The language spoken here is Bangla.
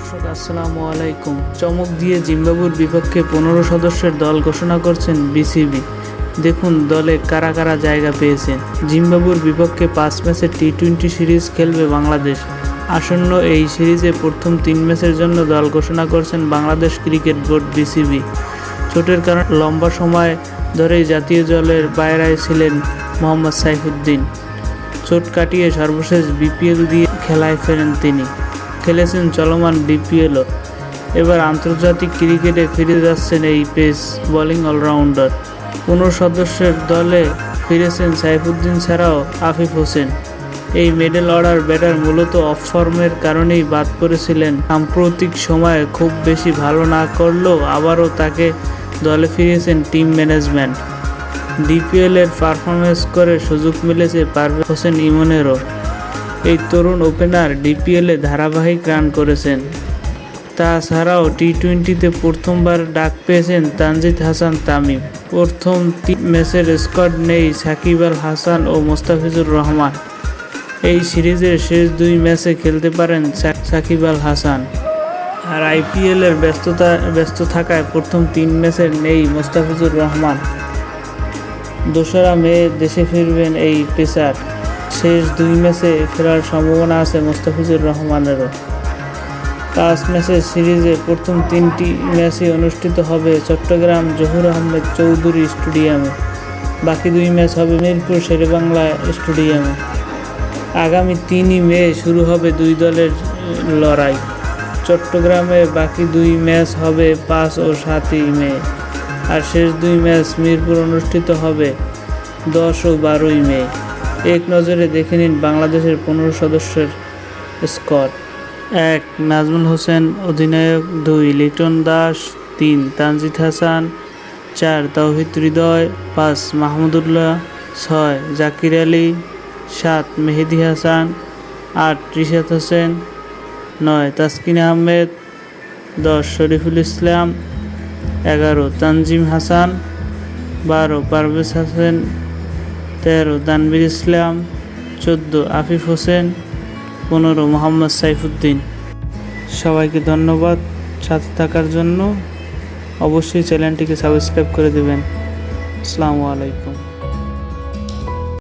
দর্শক আসসালামু আলাইকুম। চমক দিয়ে জিম্বাবুয়ের বিপক্ষে 15 সদস্যের দল ঘোষণা করছেন বিসিবি। দেখুন দলে কারা কারা জায়গা পেয়েছেন। জিম্বাবুয়ের বিপক্ষে 5 ম্যাচের টি-20 সিরিজ খেলবে বাংলাদেশ। আসন্ন এই সিরিজে প্রথম 3 ম্যাচের জন্য দল ঘোষণা করছেন বাংলাদেশ ক্রিকেট বোর্ড বিসিবি। চোটের কারণে লম্বা সময় ধরেই জাতীয় দলের বাইরে ছিলেন মোহাম্মদ সাইফুদ্দিন। চোট কাটিয়ে সর্বশেষ বিপিএল দিয়ে খেলায় ফেরেন তিনি। খেলেছেন চলমান বিপিএলও। এবার আন্তর্জাতিক ক্রিকেটে ফিরে যাচ্ছেন এই পেস বোলিং অলরাউন্ডার। 15 সদস্যের দলে ফিরেছেন সাইফুদ্দিন ছাড়াও আফিফ হোসেন। এই মিডল অর্ডার ব্যাটার মূলত অফ ফর্মের কারণেই বাদ পড়েছিলেন। সাম্প্রতিক সময়ে খুব বেশি ভালো না করলেও আবারও তাকে দলে ফিরিয়েছেন টিম ম্যানেজমেন্ট। ডিপিএলের পারফরমেন্স করে সুযোগ মিলেছে পারভেজ হোসেন ইমনেরও। এই তরুণ ওপেনার ডিপিএলে ধারাবাহিক রান করেছেন। তাছাড়াও টি-20তে প্রথমবার ডাক পেয়েছেন তানজিদ হাসান তামিম। প্রথম 3 ম্যাচের স্কোয়াড নেই সাকিব আল হাসান ও মোস্তাফিজুর রহমান। এই সিরিজের শেষ 2 ম্যাচে খেলতে পারেন সাকিব আল হাসান। আর আইপিএলের ব্যস্ত থাকায় প্রথম 3 ম্যাচের নেই মোস্তাফিজুর রহমান। 2রা মে দেশে ফিরবেন এই পেসার। শেষ 2 ম্যাচে ফেরার সম্ভাবনা আছে মোস্তাফিজুর রহমানেরও। 5 ম্যাচের সিরিজে প্রথম 3টি ম্যাচই অনুষ্ঠিত হবে চট্টগ্রাম জহুর আহমেদ চৌধুরী স্টেডিয়ামে। বাকি 2 ম্যাচ হবে মিরপুর শেরেবাংলা স্টেডিয়ামে। আগামী 3 মে শুরু হবে 2 দলের লড়াই। চট্টগ্রামে বাকি 2 ম্যাচ হবে 5 ও 7 মে। আর শেষ 2 ম্যাচ মিরপুর অনুষ্ঠিত হবে 10 ও 12 মে। এক নজরে দেখে নিন বাংলাদেশের 15 সদস্যের স্কোয়াড। 1 নাজমুল হোসেন অধিনায়ক, 2 লিটন দাস, 3 তানজিদ হাসান, 4 তাওহিদ হৃদয়, 5 মাহমুদুল্লাহ, 6 জাকির আলী, 7 মেহেদী হাসান, 8 রিশাদ হোসেন, 9 তাসকিন আহমেদ, 10 শরীফুল ইসলাম, 11 তানজিম হাসান, 12 পারভেজ হোসেন, 13 তানভীর ইসলাম, 14 আফিফ হোসেন, 15 মোহাম্মদ সাইফুদ্দিন। সবাইকে ধন্যবাদ সাথে থাকার জন্য। অবশ্যই চ্যানেলটিকে সাবস্ক্রাইব করে দেবেন। আসসালামু আলাইকুম।